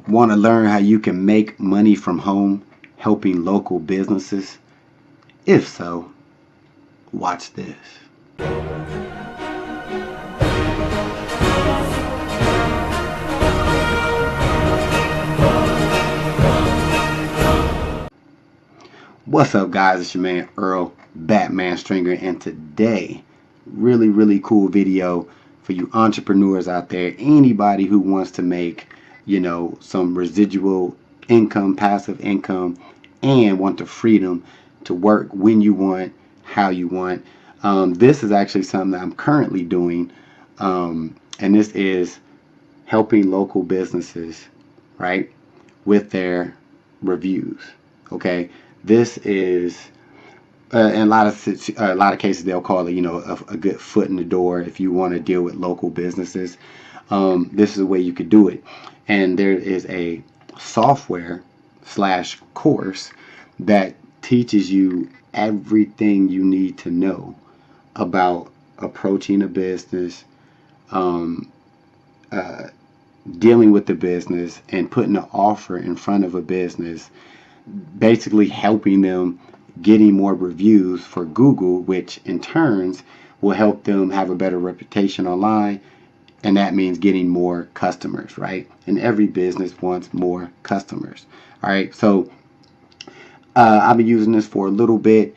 Want to learn how you can make money from home helping local businesses? If so, watch this. What's up, guys? It's your man Earl Batman Stringer, and today, really cool video for you entrepreneurs out there. Anybody who wants to make, some residual income, passive income, and want the freedom to work when you want, how you want. This is actually something that I'm currently doing, and this is helping local businesses, right, with their reviews. Okay, this is in a lot of cases they'll call it, a good foot in the door if you want to deal with local businesses. This is a way you could do it, and there is a software slash course that teaches you everything you need to know about approaching a business, um, uh, dealing with the business, and putting an offer in front of a business, basically helping them getting more reviews for Google, which in turns will help them have a better reputation online, and that means getting more customers, right? And every business wants more customers. All right, so I've been using this for a little bit.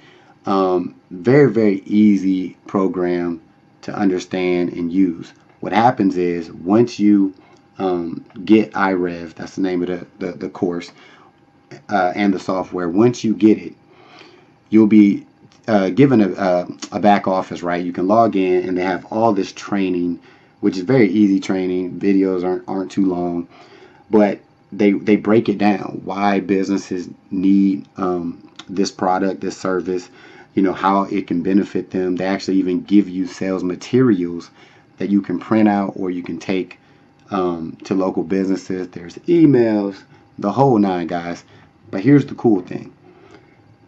Very easy program to understand and use. What happens is once you get iRev, that's the name of the course, and the software. Once you get it, you'll be given a back office, right? You can log in, and they have all this training, which is very easy training. Videos aren't too long, but they break it down why businesses need this product, this service, how it can benefit them. They actually even give you sales materials that you can print out or you can take to local businesses. There's emails, the whole nine, guys. But here's the cool thing.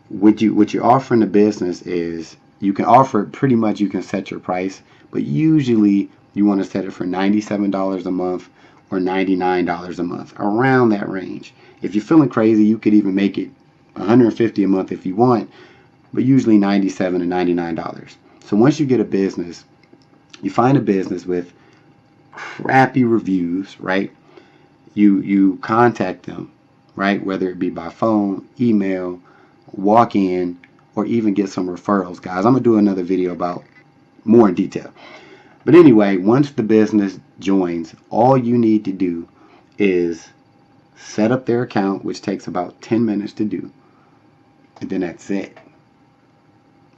What you're offering the business is you can offer pretty much, you can set your price, but usually you want to set it for $97 a month or $99 a month, around that range. If you're feeling crazy, you could even make it $150 a month if you want, but usually $97 and $99. So once you get a business, you find a business with crappy reviews, right? You contact them, right? Whether it be by phone, email, walk in, or even get some referrals, guys. I'm gonna do another video about more in detail. But anyway, once the business joins, all you need to do is set up their account, which takes about 10 minutes to do, and then that's it.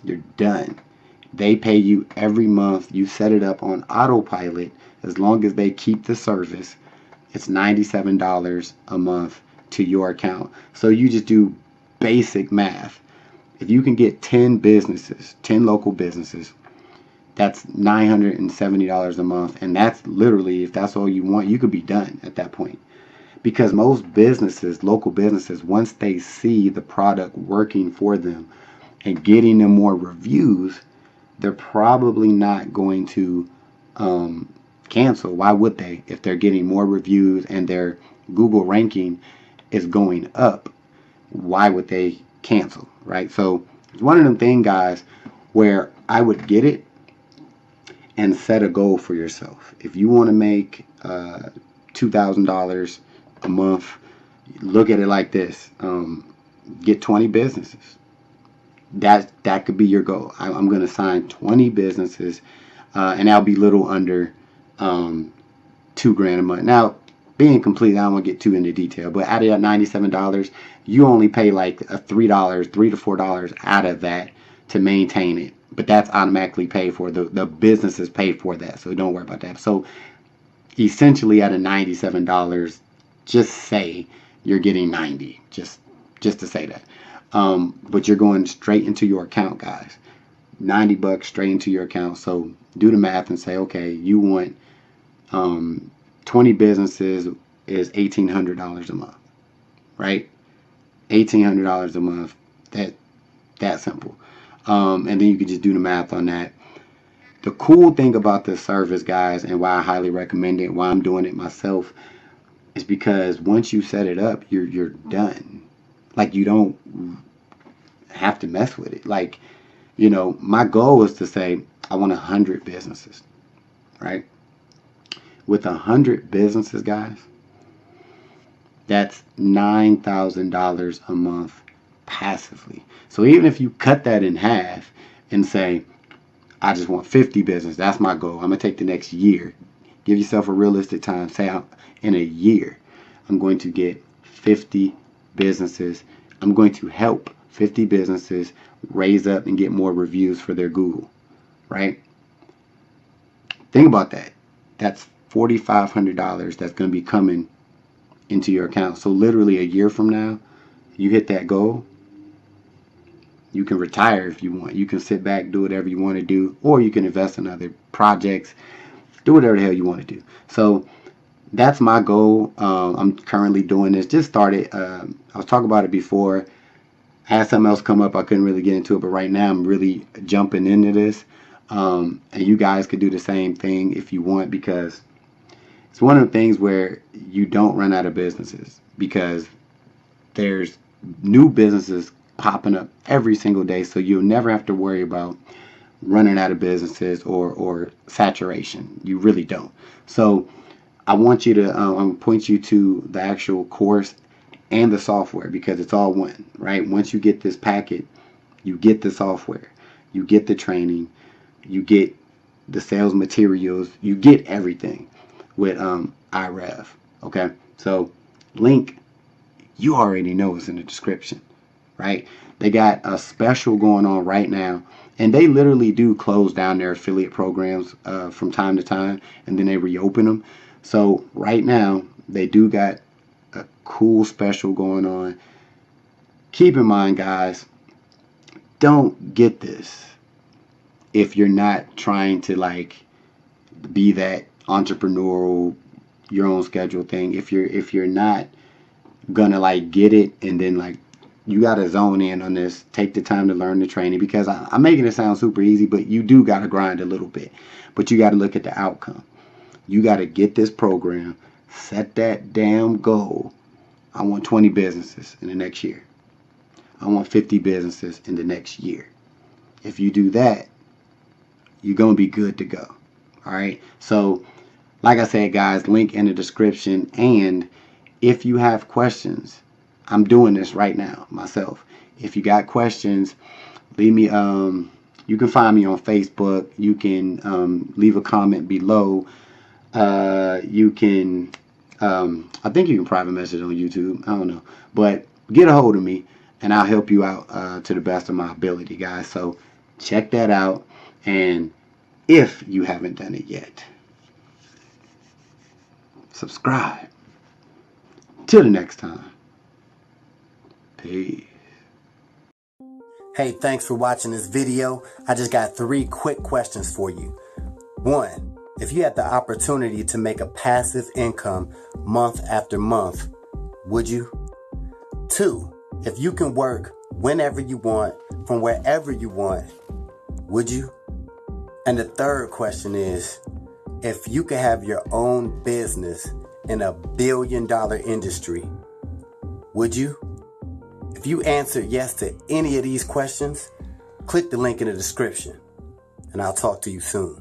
You're done. They pay you every month. You set it up on autopilot. As long as they keep the service, it's $97 a month to your account. So you just do basic math. If you can get 10 businesses, 10 local businesses, that's $970 a month. And that's literally, if that's all you want, you could be done at that point. Because most businesses, local businesses, once they see the product working for them and getting them more reviews, they're probably not going to cancel. Why would they? If they're getting more reviews and their Google ranking is going up, why would they cancel, right? So it's one of them things, guys, where I would get it and set a goal for yourself. If you want to make $2,000 a month, look at it like this. Get 20 businesses. That could be your goal. I'm going to sign 20 businesses, and that'll be little under $2,000 a month. Now, being complete, I don't want to get too into detail, but out of that $97, you only pay like $3 to $4 out of that to maintain it. But that's automatically paid for. The business is paid for that, so don't worry about that. So essentially, out of $97, just say you're getting 90, just to say that. But you're going straight into your account, guys. $90 straight into your account. So do the math and say, okay, you want 20 businesses is $1,800 a month, right? $1,800 a month. That simple. And then you can just do the math on that. The cool thing about this service, guys, and why I highly recommend it, why I'm doing it myself, is because once you set it up, you're done. Like, you don't have to mess with it. Like, my goal is to say I want 100 businesses, right? With 100 businesses, guys, that's $9,000 a month passively. So even if you cut that in half and say, I just want 50 business, that's my goal. I'm going to take the next year. Give yourself a realistic time. Say, in a year, I'm going to get 50 businesses. I'm going to help 50 businesses raise up and get more reviews for their Google, right? Think about that. That's $4,500 that's going to be coming into your account. So literally a year from now, you hit that goal, you can retire if you want. You can sit back, do whatever you want to do, or you can invest in other projects, do whatever the hell you want to do. So that's my goal. I'm currently doing this. Just started. I was talking about it before. I had something else come up. I couldn't really get into it, but right now I'm really jumping into this. And you guys could do the same thing if you want, because it's one of the things where you don't run out of businesses, because there's new businesses popping up every single day. So you'll never have to worry about running out of businesses or saturation. You really don't. So I want you to point you to the actual course and the software, because it's all one, right? Once you get this packet, you get the software, you get the training, you get the sales materials, you get everything with iRev. Okay, so link, you already know, is in the description, right? They got a special going on right now, and they literally do close down their affiliate programs from time to time, and then they reopen them. So right now they do got a cool special going on. Keep in mind, guys, don't get this if you're not trying to like be that entrepreneurial, your own schedule thing. If you're not gonna like get it and then like, you gotta zone in on this, take the time to learn the training, because I'm making it sound super easy, but you do gotta grind a little bit. But you gotta look at the outcome. You gotta get this program, set that damn goal. I want 20 businesses in the next year. I want 50 businesses in the next year. If you do that, you're gonna be good to go. All right. So like I said, guys, link in the description. And if you have questions, I'm doing this right now myself. If you got questions, leave me. You can find me on Facebook. You can leave a comment below. You can. I think you can private message on YouTube. I don't know, but get a hold of me, and I'll help you out to the best of my ability, guys. So check that out. And if you haven't done it yet, subscribe. Till the next time. Peace. Hey, thanks for watching this video. I just got 3 quick questions for you. 1, if you had the opportunity to make a passive income month after month, would you? 2, if you can work whenever you want, from wherever you want, would you? And the 3rd question is, if you could have your own business in a $1 billion industry, would you? If you answered yes to any of these questions, click the link in the description, and I'll talk to you soon.